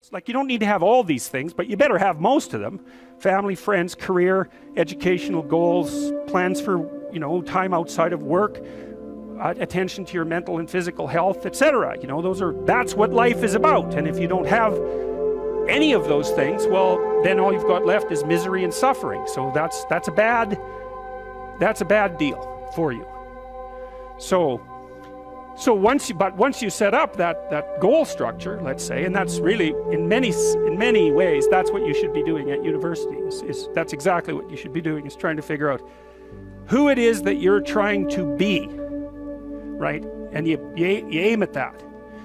It's like you don't need to have all these things, but you better have most of them. Family, friends, career, educational goals, plans for, time outside of work, attention to your mental and physical health, etc. That's what life is about. And if you don't have any of those things, well, then all you've got left is misery and suffering. So that's a bad deal for you. So once you set up that goal structure, let's say, and that's really in many ways that's what you should be doing at university. That's exactly what you should be doing, is trying to figure out who it is that you're trying to be, right? And you aim at that,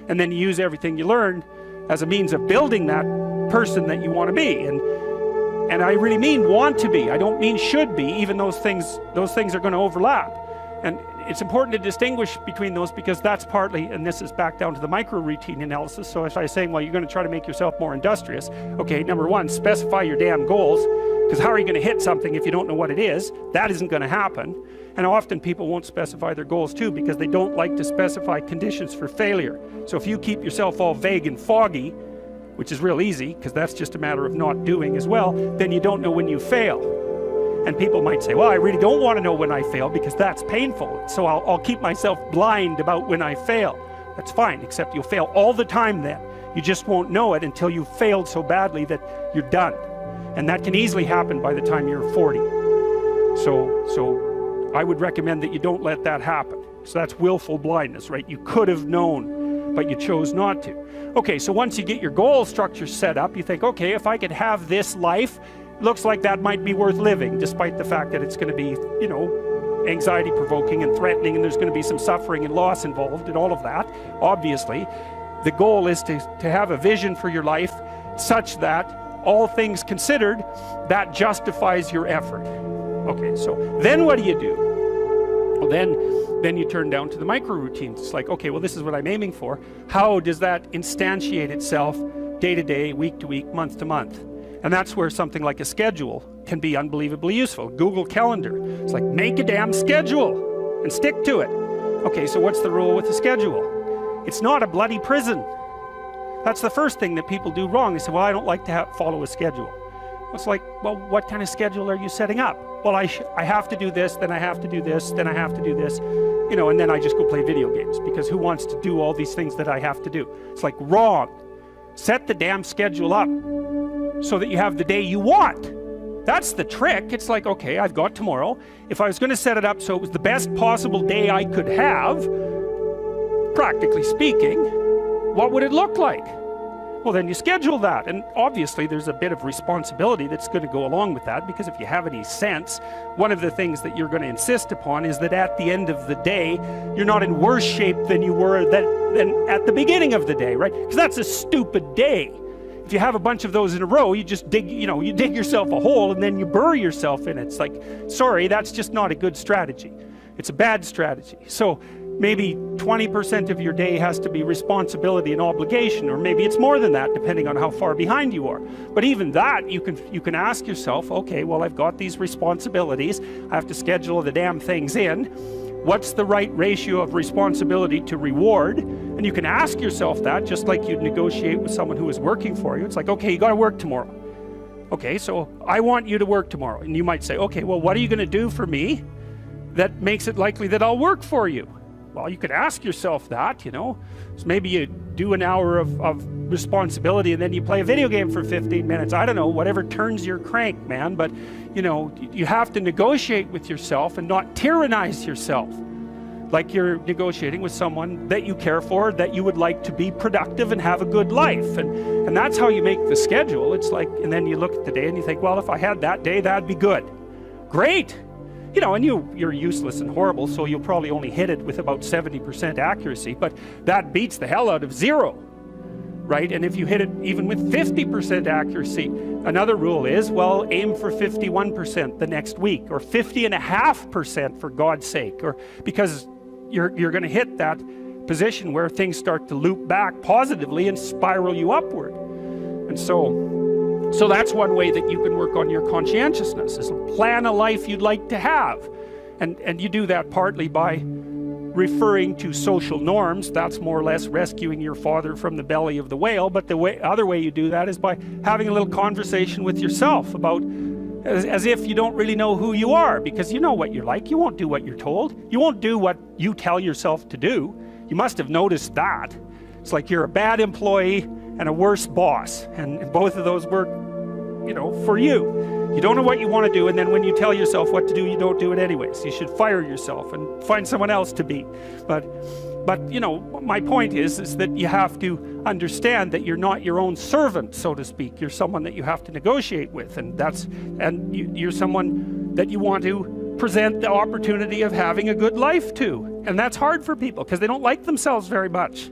and then you use everything you learned as a means of building that person that you want to be. And I really mean want to be. I don't mean should be. Even those things are going to overlap. And it's important to distinguish between those, because that's partly, and this is back down to the micro routine analysis. So if I was saying, well, you're going to try to make yourself more industrious, okay, number one, specify your damn goals, because how are you going to hit something if you don't know what it is? That isn't going to happen. And often people won't specify their goals too, because they don't like to specify conditions for failure. So if you keep yourself all vague and foggy, which is real easy, because that's just a matter of not doing as well, then you don't know when you fail. And people might say, well, I really don't want to know when I fail, because that's painful. So I'll keep myself blind about when I fail. That's fine, except you'll fail all the time then. You just won't know it until you've failed so badly that you're done. And that can easily happen by the time you're 40. So I would recommend that you don't let that happen. So that's willful blindness, right? You could have known, but you chose not to. Okay, so once you get your goal structure set up, you think, okay, if I could have this life, looks like that might be worth living, despite the fact that it's going to be, anxiety provoking and threatening, and there's going to be some suffering and loss involved and all of that. Obviously, the goal is to have a vision for your life such that, all things considered, that justifies your effort. Okay, so then what do you do? Well, then you turn down to the micro routines. It's like, okay, well, this is what I'm aiming for. How does that instantiate itself day to day, week to week, month to month? And that's where something like a schedule can be unbelievably useful. Google Calendar. It's like, make a damn schedule and stick to it. Okay, so what's the rule with the schedule? It's not a bloody prison. That's the first thing that people do wrong. They say, well, I don't like to follow a schedule. It's like, well, what kind of schedule are you setting up? Well, I have to do this, then I have to do this, then I have to do this, and then I just go play video games, because who wants to do all these things that I have to do? It's like, wrong. Set the damn schedule up so that you have the day you want. That's the trick. It's like, okay, I've got tomorrow. If I was going to set it up so it was the best possible day I could have, practically speaking, what would it look like? Well, then you schedule that. And obviously there's a bit of responsibility that's going to go along with that, because if you have any sense, one of the things that you're going to insist upon is that at the end of the day, you're not in worse shape than you were than at the beginning of the day, right? Because that's a stupid day. If you have a bunch of those in a row, you just dig yourself a hole and then you bury yourself in it. It's like, sorry, that's just not a good strategy. It's a bad strategy. So maybe 20% of your day has to be responsibility and obligation, or maybe it's more than that, depending on how far behind you are. But even that, you can ask yourself, okay, well, I've got these responsibilities. I have to schedule the damn things in. What's the right ratio of responsibility to reward? And you can ask yourself that, just like you'd negotiate with someone who is working for you. It's like, okay, you got to work tomorrow. Okay, so I want you to work tomorrow. And you might say, okay, well, what are you going to do for me that makes it likely that I'll work for you? Well, you could ask yourself that, So maybe you do an hour of responsibility and then you play a video game for 15 minutes. I don't know, whatever turns your crank, man. But, you have to negotiate with yourself and not tyrannize yourself. Like you're negotiating with someone that you care for, that you would like to be productive and have a good life. And that's how you make the schedule. It's like, and then you look at the day and you think, well, if I had that day, that'd be good. Great. And you're useless and horrible, so you'll probably only hit it with about 70% accuracy, but that beats the hell out of 0, right? And if you hit it even with 50% accuracy, another rule is, well, aim for 51% the next week, or 50.5% for God's sake, or because you're going to hit that position where things start to loop back positively and spiral you upward. And so that's one way that you can work on your conscientiousness, is plan a life you'd like to have. And you do that partly by referring to social norms. That's more or less rescuing your father from the belly of the whale. But the other way you do that is by having a little conversation with yourself about, as if you don't really know who you are, because you know what you're like. You won't do what you're told. You won't do what you tell yourself to do. You must have noticed that. It's like you're a bad employee and a worse boss, and both of those work, you know, for you. You don't know what you want to do, and then when you tell yourself what to do, you don't do it anyways. You should fire yourself and find someone else to be. But you know, my point is that you have to understand that you're not your own servant, so to speak. You're someone that you have to negotiate with, and you're someone that you want to present the opportunity of having a good life to. And that's hard for people because they don't like themselves very much.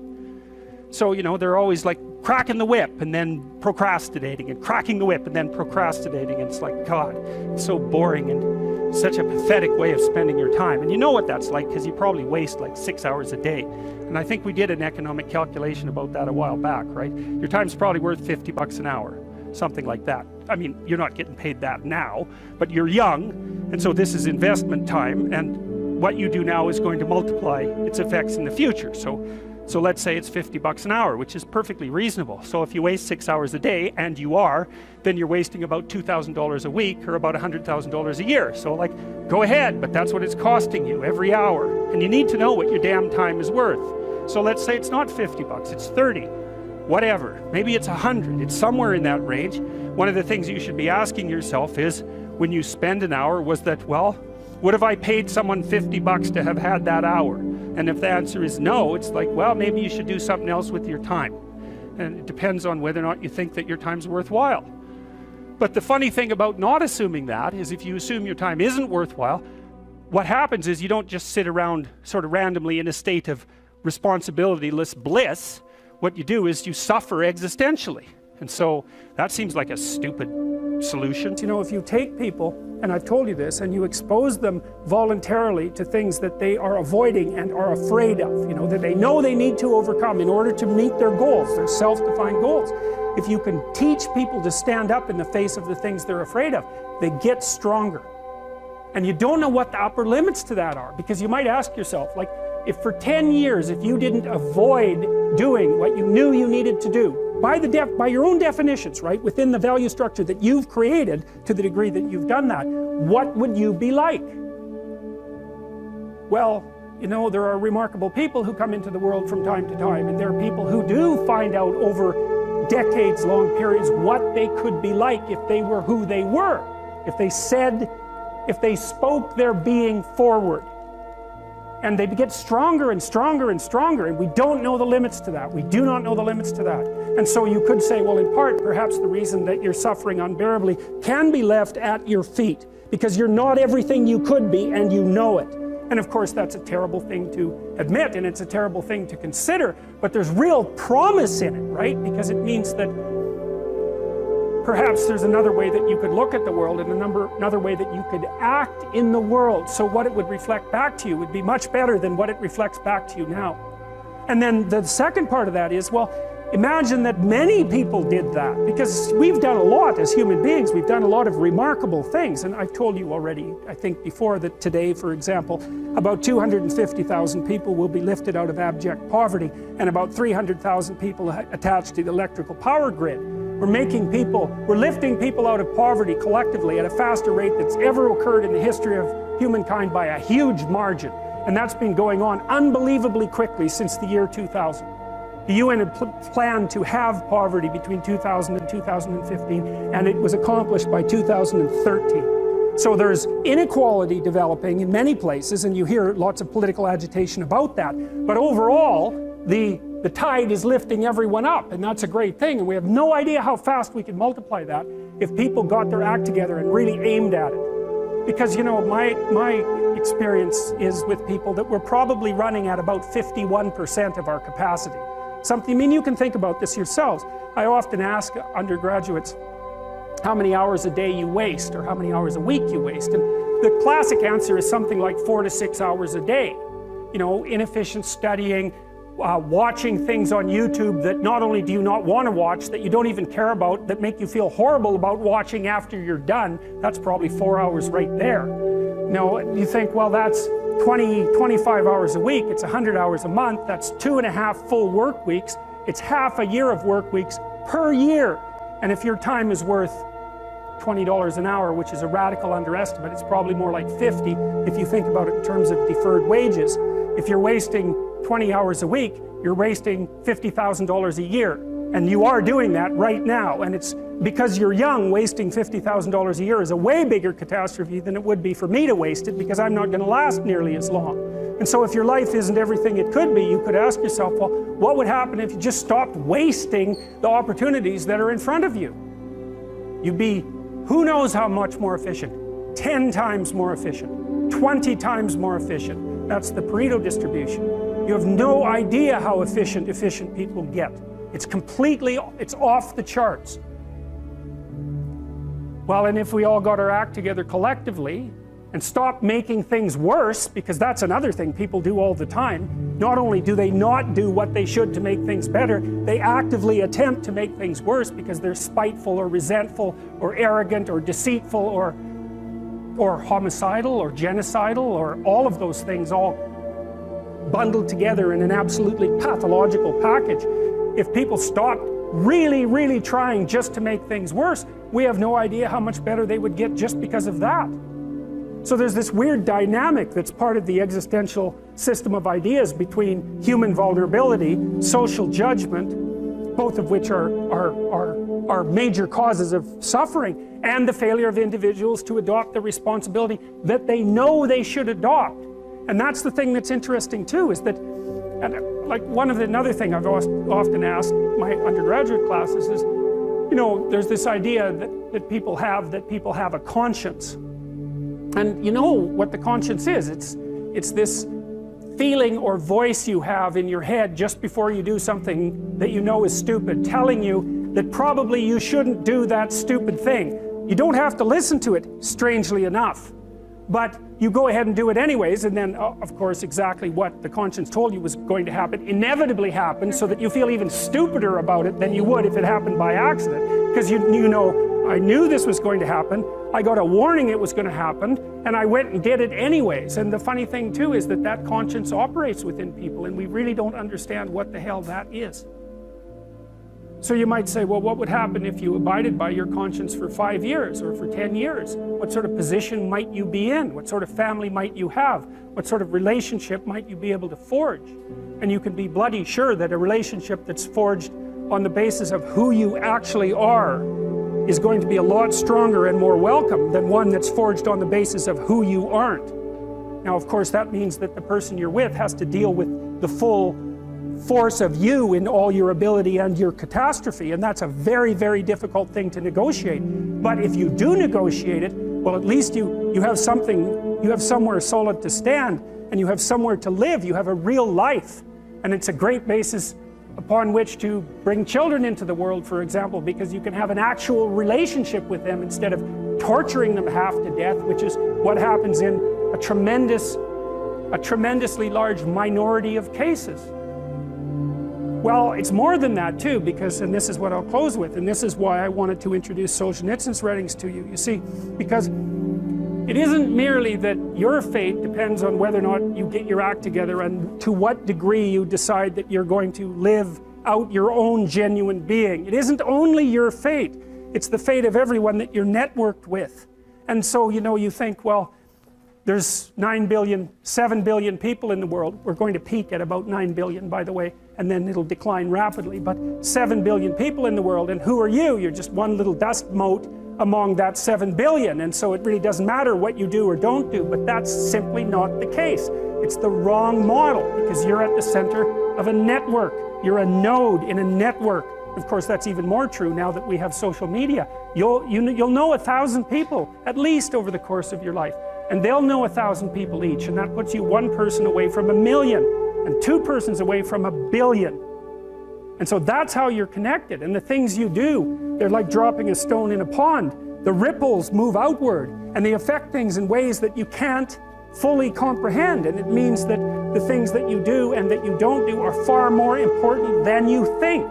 So, you know, they're always like cracking the whip and then procrastinating, and cracking the whip and then procrastinating. And it's like, God, it's so boring and such a pathetic way of spending your time. And you know what that's like, because you probably waste like 6 hours a day. And I think we did an economic calculation about that a while back, right? Your time's probably worth $50 an hour, something like that. I mean, you're not getting paid that now, but you're young, and so this is investment time, and what you do now is going to multiply its effects in the future. So let's say it's $50 an hour, which is perfectly reasonable. So if you waste 6 hours a day, and you are, then you're wasting about $2,000 a week, or about $100,000 a year. So like, go ahead, but that's what it's costing you every hour. And you need to know what your damn time is worth. So let's say it's not $50, it's 30, whatever. Maybe it's 100, it's somewhere in that range. One of the things you should be asking yourself is, when you spend an hour, was that, well, would have I paid someone $50 to have had that hour? And if the answer is no, it's like, well, maybe you should do something else with your time. And it depends on whether or not you think that your time's worthwhile. But the funny thing about not assuming that is, if you assume your time isn't worthwhile, what happens is you don't just sit around sort of randomly in a state of responsibilityless bliss. What you do is you suffer existentially. And so that seems like a stupid solution. You know, if you take people, and I've told you this, and you expose them voluntarily to things that they are avoiding and are afraid of, you know, that they know they need to overcome in order to meet their goals, their self-defined goals. If you can teach people to stand up in the face of the things they're afraid of, they get stronger. And you don't know what the upper limits to that are, because you might ask yourself, like, if for 10 years, if you didn't avoid doing what you knew you needed to do, by your own definitions, right, within the value structure that you've created, to the degree that you've done that, what would you be like? Well, you know, there are remarkable people who come into the world from time to time, and there are people who do find out over decades-long periods what they could be like if they were who they were, if they spoke their being forward. And they get stronger and stronger and stronger, and we don't know the limits to that. We do not know the limits to that. And so you could say, well, in part, perhaps the reason that you're suffering unbearably can be left at your feet, because you're not everything you could be, and you know it. And of course, that's a terrible thing to admit, and it's a terrible thing to consider, but there's real promise in it, right? Because it means that perhaps there's another way that you could look at the world, and another way that you could act in the world, so what it would reflect back to you would be much better than what it reflects back to you now. And then the second part of that is, well, imagine that many people did that, because we've done a lot as human beings. We've done a lot of remarkable things, and I've told you already, I think before, that today, for example, about 250,000 people will be lifted out of abject poverty, and about 300,000 people attached to the electrical power grid. We're lifting people out of poverty collectively at a faster rate that's ever occurred in the history of humankind by a huge margin. And that's been going on unbelievably quickly since the year 2000. The UN had planned to have poverty between 2000 and 2015, and it was accomplished by 2013. So there's inequality developing in many places, and you hear lots of political agitation about that. But overall, the tide is lifting everyone up, and that's a great thing, and we have no idea how fast we can multiply that if people got their act together and really aimed at it. Because, you know, my experience is with people that we're probably running at about 51% of our capacity. I mean, you can think about this yourselves. I often ask undergraduates how many hours a day you waste, or how many hours a week you waste, and the classic answer is something like 4 to 6 hours a day. You know, inefficient studying, watching things on YouTube that not only do you not want to watch, that you don't even care about, that make you feel horrible about watching after you're done. That's probably 4 hours right there. You know, you think, well, that's 25 hours a week, it's 100 hours a month, that's 2.5 full work weeks, it's half a year of work weeks per year. And if your time is worth $20 an hour, which is a radical underestimate, it's probably more like 50 if you think about it in terms of deferred wages. If you're wasting 20 hours a week, you're wasting $50,000 a year. And you are doing that right now. And it's because you're young, wasting $50,000 a year is a way bigger catastrophe than it would be for me to waste it, because I'm not going to last nearly as long. And so if your life isn't everything it could be, you could ask yourself, well, what would happen if you just stopped wasting the opportunities that are in front of you? You'd be who knows how much more efficient, 10 times more efficient, 20 times more efficient. That's the Pareto distribution. You have no idea how efficient people get. It's off the charts. Well, and if we all got our act together collectively and stopped making things worse, because that's another thing people do all the time. Not only do they not do what they should to make things better, they actively attempt to make things worse because they're spiteful or resentful or arrogant or deceitful or homicidal or genocidal, or all of those things all bundled together in an absolutely pathological package. If people stopped really, really trying just to make things worse, we have no idea how much better they would get just because of that. So there's this weird dynamic that's part of the existential system of ideas between human vulnerability, social judgment, both of which are major causes of suffering, and the failure of individuals to adopt the responsibility that they know they should adopt. And that's the thing that's interesting too, is that, like another thing I've often asked my undergraduate classes is, you know, there's this idea that people have a conscience. And you know what the conscience is. It's this feeling or voice you have in your head just before you do something that you know is stupid, telling you that probably you shouldn't do that stupid thing. You don't have to listen to it, strangely enough. But you go ahead and do it anyways, and then, of course, exactly what the conscience told you was going to happen inevitably happens, so that you feel even stupider about it than you would if it happened by accident. Because you know, I knew this was going to happen, I got a warning it was going to happen, and I went and did it anyways. And the funny thing too is that conscience operates within people, and we really don't understand what the hell that is. So you might say, well, what would happen if you abided by your conscience for 5 years or for 10 years? What sort of position might you be in? What sort of family might you have? What sort of relationship might you be able to forge? And you can be bloody sure that a relationship that's forged on the basis of who you actually are is going to be a lot stronger and more welcome than one that's forged on the basis of who you aren't. Now, of course, that means that the person you're with has to deal with the full force of you in all your ability and your catastrophe, and that's a very, very difficult thing to negotiate. But if you do negotiate it, well, at least you have something, you have somewhere solid to stand, and you have somewhere to live, you have a real life. And it's a great basis upon which to bring children into the world, for example, because you can have an actual relationship with them instead of torturing them half to death, which is what happens in a tremendously large minority of cases. Well, it's more than that too, because, and this is what I'll close with, and this is why I wanted to introduce Solzhenitsyn's writings to you. You see, because it isn't merely that your fate depends on whether or not you get your act together and to what degree you decide that you're going to live out your own genuine being. It isn't only your fate, it's the fate of everyone that you're networked with. And so, you know, you think, well, there's 9 billion, 7 billion people in the world. We're going to peak at about 9 billion, by the way, and then it'll decline rapidly. But 7 billion people in the world, and who are you? You're just one little dust mote among that 7 billion, and so it really doesn't matter what you do or don't do, but that's simply not the case. It's the wrong model, because you're at the center of a network. You're a node in a network. Of course, that's even more true now that we have social media. You'll know 1,000 people, at least, over the course of your life. And they'll know 1,000 people each, and that puts you one person away from 1,000,000, and two persons away from 1,000,000,000. And so that's how you're connected. And the things you do, they're like dropping a stone in a pond. The ripples move outward, and they affect things in ways that you can't fully comprehend. And it means that the things that you do and that you don't do are far more important than you think.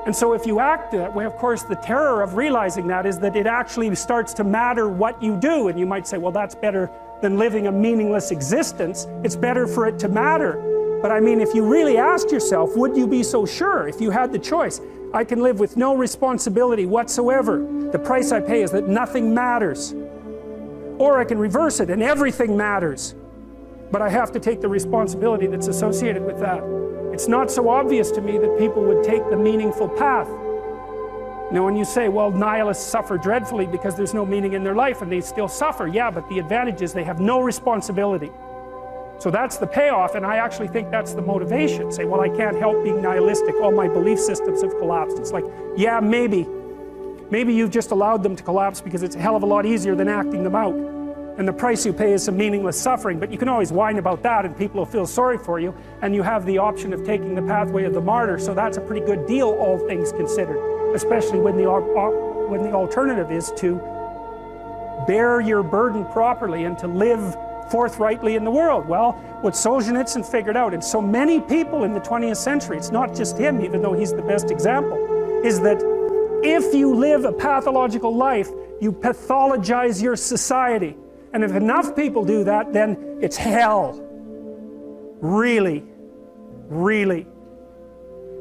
And so if you act that way, of course, the terror of realizing that is that it actually starts to matter what you do. And you might say, well, that's better than living a meaningless existence. It's better for it to matter. But I mean, if you really asked yourself, would you be so sure if you had the choice? I can live with no responsibility whatsoever. The price I pay is that nothing matters. Or I can reverse it and everything matters. But I have to take the responsibility that's associated with that. It's not so obvious to me that people would take the meaningful path. You know, when you say, well, nihilists suffer dreadfully because there's no meaning in their life, and they still suffer. Yeah, but the advantage is they have no responsibility. So that's the payoff, and I actually think that's the motivation. Say, well, I can't help being nihilistic. All my belief systems have collapsed. It's like, yeah, maybe. Maybe you've just allowed them to collapse because it's a hell of a lot easier than acting them out. And the price you pay is some meaningless suffering, but you can always whine about that and people will feel sorry for you, and you have the option of taking the pathway of the martyr, so that's a pretty good deal, all things considered, especially when the alternative is to bear your burden properly and to live forthrightly in the world. Well, what Solzhenitsyn figured out, and so many people in the 20th century, it's not just him, even though he's the best example, is that if you live a pathological life, you pathologize your society. And if enough people do that, then it's hell. Really. Really.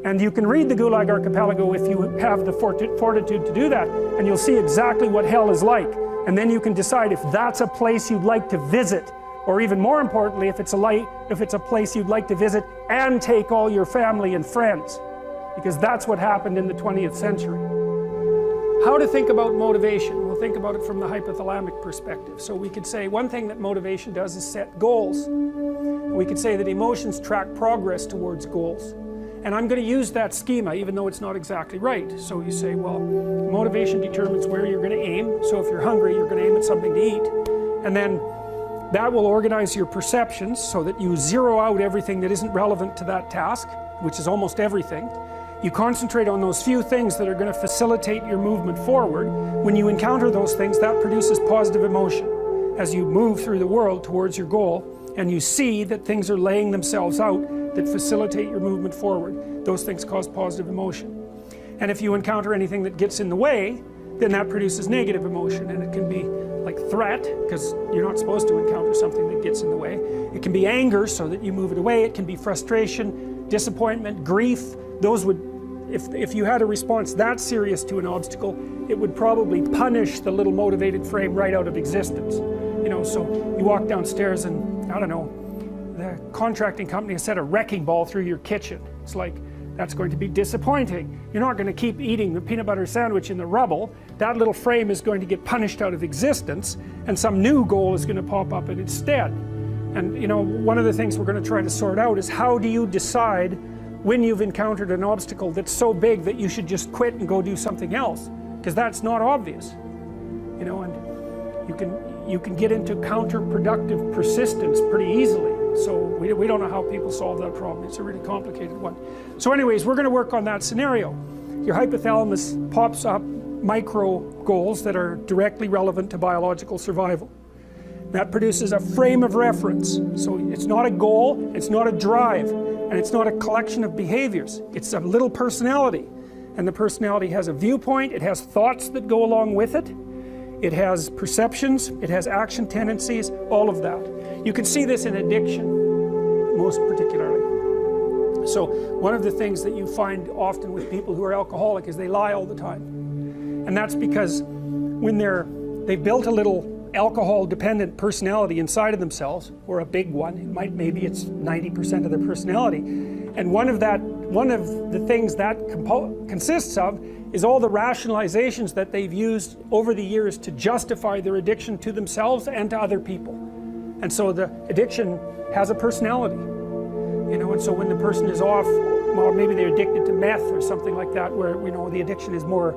And you can read the Gulag Archipelago if you have the fortitude to do that, and you'll see exactly what hell is like. And then you can decide if that's a place you'd like to visit, or even more importantly, if it's a place you'd like to visit and take all your family and friends. Because that's what happened in the 20th century. How to think about motivation? We'll think about it from the hypothalamic perspective. So we could say one thing that motivation does is set goals. We could say that emotions track progress towards goals. And I'm going to use that schema even though it's not exactly right. So you say, well, motivation determines where you're going to aim. So if you're hungry, you're going to aim at something to eat. And then that will organize your perceptions so that you zero out everything that isn't relevant to that task, which is almost everything. You concentrate on those few things that are going to facilitate your movement forward. When you encounter those things, that produces positive emotion as you move through the world towards your goal, and you see that things are laying themselves out that facilitate your movement forward. Those things cause positive emotion. And if you encounter anything that gets in the way, then that produces negative emotion, and it can be like threat, because you're not supposed to encounter something that gets in the way. It can be anger, so that you move it away. It can be frustration, disappointment, grief. Those would, if you had a response that serious to an obstacle, it would probably punish the little motivated frame right out of existence. You know, so you walk downstairs and, I don't know, the contracting company has set a wrecking ball through your kitchen. It's like, that's going to be disappointing. You're not going to keep eating the peanut butter sandwich in the rubble. That little frame is going to get punished out of existence, and some new goal is going to pop up in its stead. And you know, one of the things we're going to try to sort out is how do you decide when you've encountered an obstacle that's so big that you should just quit and go do something else, because that's not obvious. You know, and you can get into counterproductive persistence pretty easily. So we don't know how people solve that problem. It's a really complicated one. So anyways, we're going to work on that scenario. Your hypothalamus pops up micro goals that are directly relevant to biological survival. That produces a frame of reference. So it's not a goal, it's not a drive, and it's not a collection of behaviors. It's a little personality. And the personality has a viewpoint, it has thoughts that go along with it, it has perceptions, it has action tendencies, all of that. You can see this in addiction, most particularly. So one of the things that you find often with people who are alcoholic is they lie all the time. And that's because when they've built a little alcohol-dependent personality inside of themselves, or a big one, maybe it's 90% of their personality, and one of the things that consists of is all the rationalizations that they've used over the years to justify their addiction to themselves and to other people. And so the addiction has a personality, you know, and so when the person is off, well, maybe they're addicted to meth or something like that, where, you know, the addiction is more,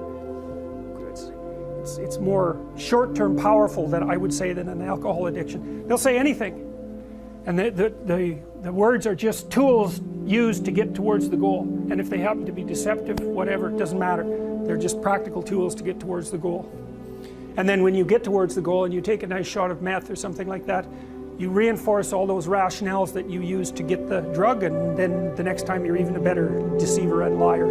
it's more short-term powerful than I would say than an alcohol addiction. They'll say anything, and the words are just tools used to get towards the goal. And if they happen to be deceptive, whatever, it doesn't matter. They're just practical tools to get towards the goal. And then when you get towards the goal and you take a nice shot of meth or something like that, you reinforce all those rationales that you used to get the drug, and then the next time you're even a better deceiver and liar.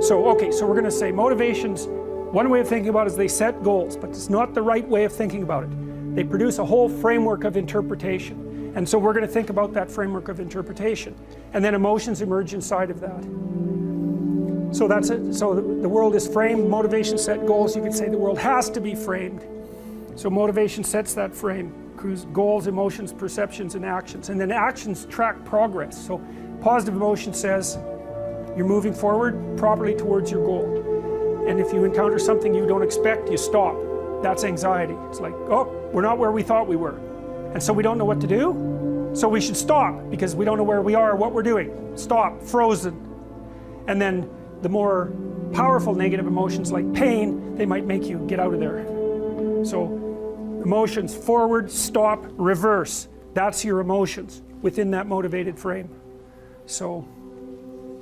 So, okay, so we're going to say motivations, one way of thinking about it is they set goals, but it's not the right way of thinking about it. They produce a whole framework of interpretation. And so we're going to think about that framework of interpretation. And then emotions emerge inside of that. So that's it. So the world is framed, motivation, set goals. You could say the world has to be framed. So motivation sets that frame. Goals, emotions, perceptions, and actions. And then actions track progress. So positive emotion says you're moving forward properly towards your goal. And if you encounter something you don't expect, you stop. That's anxiety. It's like, oh, we're not where we thought we were. And so we don't know what to do. So we should stop because we don't know where we are or what we're doing. Stop, frozen. And then the more powerful negative emotions like pain, they might make you get out of there. So emotions, forward, stop, reverse. That's your emotions within that motivated frame. So,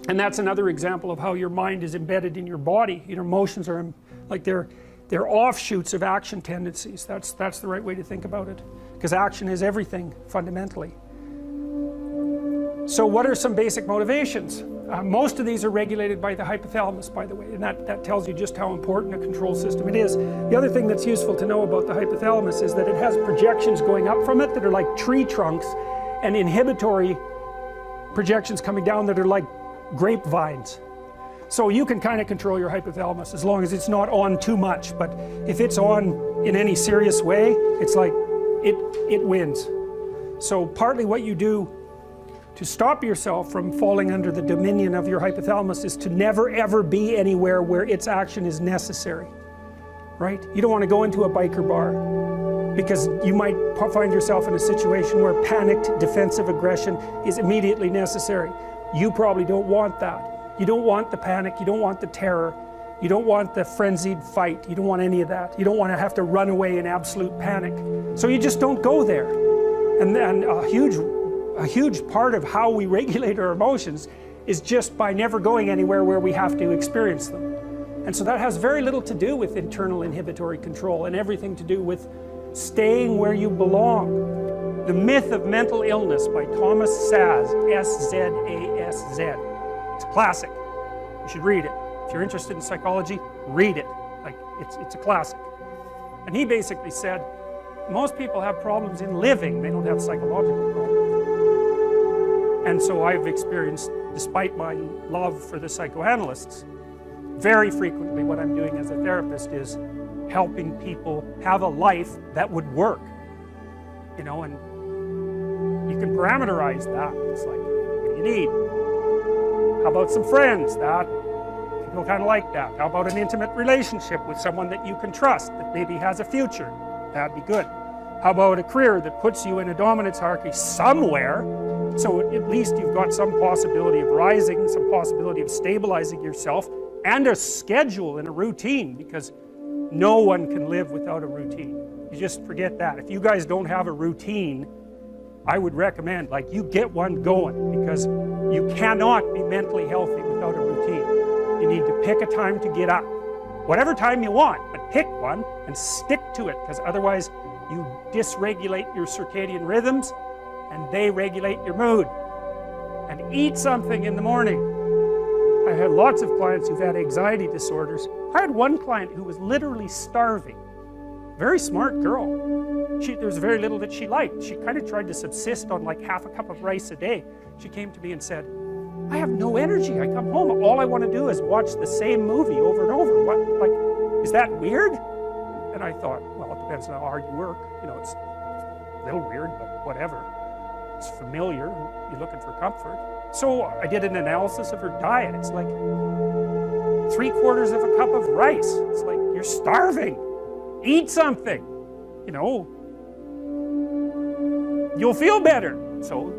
and that's another example of how your mind is embedded in your body. Your emotions are like they're offshoots of action tendencies. That's the right way to think about it. Because action is everything, fundamentally. So what are some basic motivations? Most of these are regulated by the hypothalamus, by the way, and that tells you just how important a control system it is. The other thing that's useful to know about the hypothalamus is that it has projections going up from it that are like tree trunks, and inhibitory projections coming down that are like grapevines. So you can kind of control your hypothalamus as long as it's not on too much, but if it's on in any serious way, it's like it wins. So partly what you do to stop yourself from falling under the dominion of your hypothalamus is to never ever be anywhere where its action is necessary, right? You don't want to go into a biker bar because you might find yourself in a situation where panicked defensive aggression is immediately necessary. You probably don't want that. You don't want the panic, you don't want the terror, you don't want the frenzied fight, you don't want any of that. You don't want to have to run away in absolute panic. So you just don't go there. And a huge part of how we regulate our emotions is just by never going anywhere where we have to experience them. And so that has very little to do with internal inhibitory control and everything to do with staying where you belong. The Myth of Mental Illness by Thomas Szasz, S-Z-A-S-Z. It's a classic. You should read it. If you're interested in psychology, read it. Like, it's a classic. And he basically said, most people have problems in living, they don't have psychological problems. And so I've experienced, despite my love for the psychoanalysts, very frequently what I'm doing as a therapist is helping people have a life that would work. You know, and you can parameterize that. It's like, what do you need? How about some friends? That people kind of like that. How about an intimate relationship with someone that you can trust, that maybe has a future? That'd be good. How about a career that puts you in a dominance hierarchy somewhere, so at least you've got some possibility of rising, some possibility of stabilizing yourself, and a schedule and a routine, because no one can live without a routine. You just forget that. If you guys don't have a routine, I would recommend, like, you get one going, because you cannot be mentally healthy without a routine. You need to pick a time to get up. Whatever time you want, but pick one and stick to it, because otherwise you dysregulate your circadian rhythms and they regulate your mood. And eat something in the morning. I had lots of clients who've had anxiety disorders. I had one client who was literally starving. Very smart girl. There was very little that she liked. She kind of tried to subsist on like half a cup of rice a day. She came to me and said, I have no energy. I come home, all I want to do is watch the same movie over and over. What, like, is that weird? And I thought, well, it depends on how hard you work. You know, it's a little weird, but whatever. It's familiar. You're looking for comfort. So I did an analysis of her diet. It's like 3/4 of a cup of rice. It's like, you're starving. Eat something. You know, you'll feel better. So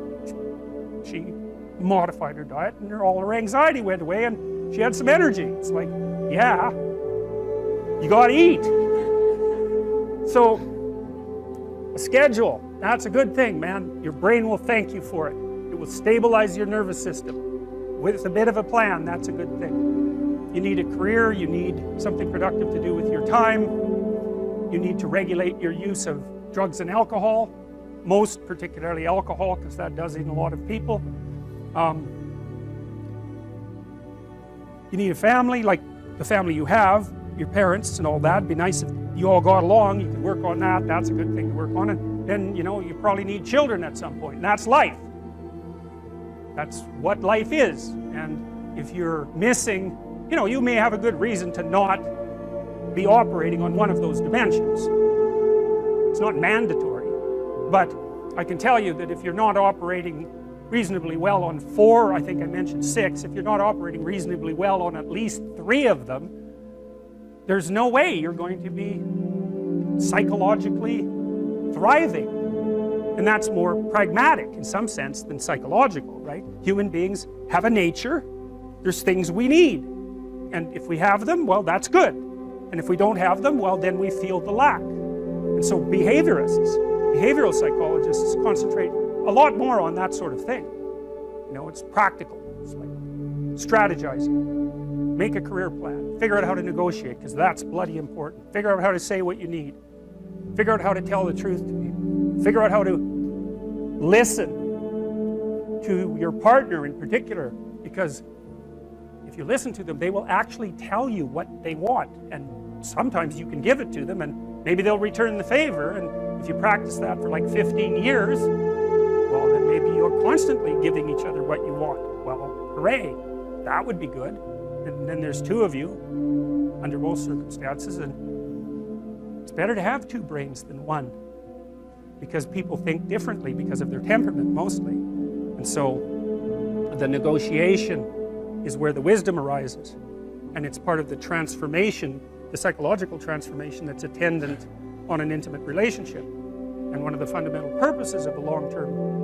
she modified her diet, and all her anxiety went away, and she had some energy. It's like, yeah, you gotta eat. So, a schedule, that's a good thing, man. Your brain will thank you for it. It will stabilize your nervous system. With a bit of a plan, that's a good thing. You need a career, you need something productive to do with your time, you need to regulate your use of drugs and alcohol, most particularly alcohol, because that does in a lot of people. You need a family, like the family you have. your parents and all that. It'd be nice if you all got along, you could work on that, that's a good thing to work on. And then, you know, you probably need children at some point, and that's life. That's what life is. And if you're missing, you know, you may have a good reason to not be operating on one of those dimensions. It's not mandatory, but I can tell you that if you're not operating reasonably well on 4, I think I mentioned 6, if you're not operating reasonably well on at least 3 of them, there's no way you're going to be psychologically thriving. And that's more pragmatic in some sense than psychological, right? Human beings have a nature, there's things we need. And if we have them, well, that's good. And if we don't have them, well, then we feel the lack. And so behaviorists, behavioral psychologists concentrate a lot more on that sort of thing. You know, it's practical. It's like strategizing, make a career plan, figure out how to negotiate, because that's bloody important. Figure out how to say what you need. Figure out how to tell the truth to people. Figure out how to listen to your partner in particular, because if you listen to them, they will actually tell you what they want, and sometimes you can give it to them and maybe they'll return the favor. And if you practice that for like 15 years, well, then maybe you're constantly giving each other what you want. Well, hooray, that would be good. And then there's 2 of you under most circumstances, and it's better to have 2 brains than 1, because people think differently because of their temperament mostly. And so the negotiation is where the wisdom arises, and it's part of the transformation, the psychological transformation that's attendant on an intimate relationship. And one of the fundamental purposes of a long-term